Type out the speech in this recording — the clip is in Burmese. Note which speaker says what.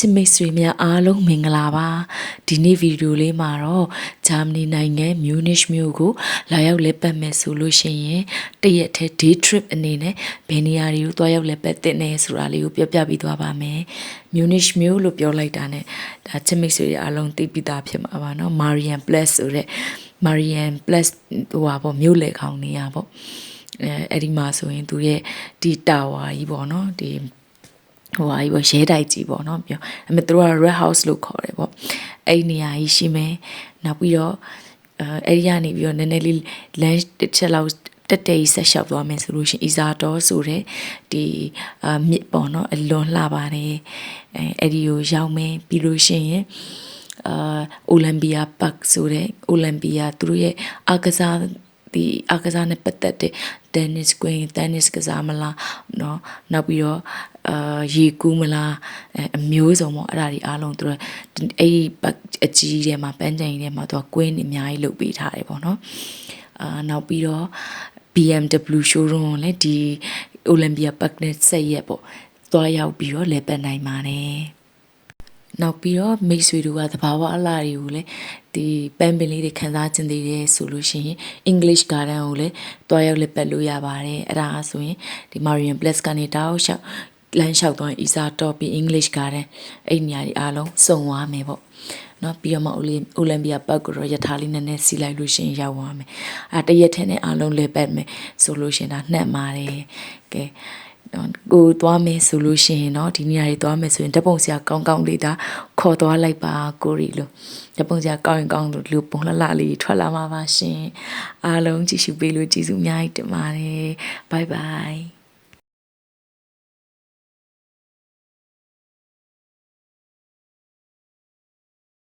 Speaker 1: စ်မိတ်ဆွေများအားလုံးမင်္ဂလာပါဒီနေ့ဗီဒီယိုလေးမှာတော့ဂျာမနီနိုင်ငံမြူနစ်မြို့ကိုလာရောက်လက်ပတ်မယ်ဆိုလို့ရှိရင်တရက်ထဲ day trip အနေနဲ့ဘယ်နေရာတွေကိုသွားရောက်လက်ပတ်တဲ့နေဆိုတာလေးကိုပြောပြပြီးသွားပါမယ်မြူနစ်မြို့လို့ပြောလိုက်တာနဲ့ဒါချစ်မိတ်ဆွေတွေအားလုံးသိပြီးသားဖြစ်မှာပါเนาะ Marian Plus ဆိုတဲ့ Marian Plus ဟိုပါပေါ့မြို့လေခေါင်နေရပေါ့အဲ့ဒီမှာဆိုရင်သူရဲ့ဒီတာဝါကြီးပေါ့เนาะဒီဟိုဟာကြီးပေါ့ရဲတိုက်ကြီးပေါ့နော်ပြောအဲ့မဲ့သူတို့က red house လို့ခေါ်တယ်ပေါ့အဲ့ဒီနေရာကြီးရှိမယ်နောက်ပြီးတော့အဲ့ဒီကနေပြီးတော့နည်းနည်းလေး lunch တစ်ချက်လောက်တက်တက်ကြီးဆက်လျှောက်သွားမယ်ဆိုလို့ရှိရင်အီဇာတော်ဆိုတဲ့ဒီမြစ်ပေါ့နော်အလွန်လှပါတယ်အဲ့ဒီကိုရောက်မယ်ပြီးလို့ရှိရင်အိုလံပီယာပတ်ဆိုတဲ့အိုလံပီယာသူတို့ရဲ့အားကစားဒီအားကစားနဲ့ပတ်သက်တဲ့ tennis queen tennis ကစားမလားเนาะနောက်ပြီးတော့ရေကူးမလားအမျိုးစုံပေါ့အဲ့ဒါတွေအားလုံးသူတို့အဲ့ဒီအကြီးထဲမှာပန်းတိုင်ထဲမှာသူက queen အများကြီးလုပ်ပေးထားတယ်ပေါ့နော်နောက်ပြီးတော့ BMW showroom ကိုလည်းဒီ Olympia Park နဲ့ဆက်ရက်ပေါ့သွားရောက်ပြီးတော့လဲပတ်နိုင်ပါတယ်နောက်ပြီးတော့မိတ်ဆွေတို့ကသဘာဝအလားတွေကိုလည်းဒီပန်းပင်လေးတွေခန်းစားခြင်းသေးတယ်ဆိုလို့ရှိရင် English Garden ကိုလည်းတွားရောက်လက်ပတ်လို့ရပါတယ်အဲ့ဒါဆိုရင်ဒီ Marian Plus ကနေတောက်လျှောက်လမ်းလျှောက်သွားရင် Isa Top ပြီး English Garden အဲ့ဒီနေရာတွေအားလုံးစုံသွားမယ်ပေါ့နော်ပြီးတော့မှ Olympia Park ကိုတော့ရထားလေးနည်းနည်းစီးလိုက်လို့ရှိရင်ရောက်သွားမယ်တရက်ထဲနဲ့အားလုံးလက်ပတ်မယ်ဆိုလို့ရှိရင်ဒါနှက်ပါတယ်ကဲကိုသွားမယ်ဆိုလို့ရှိရင်เนาะဒီနေရာတွေသွားမယ်ဆိုရင်ဓပုံဆရာကောင်းကောင်းလေးဒါခေါ်သွားလိုက်ပါကိုရီလို့ဓပုံဆရာကောင်းရင်ကောင်းလို့လူပုံလှလှလေးထွက်လာမှာပါရှင်အားလုံးကြည့်ရှုပေးလို့ကျေးဇူးအများကြီးတင်ပါတယ်ဘိုင်ဘိုင်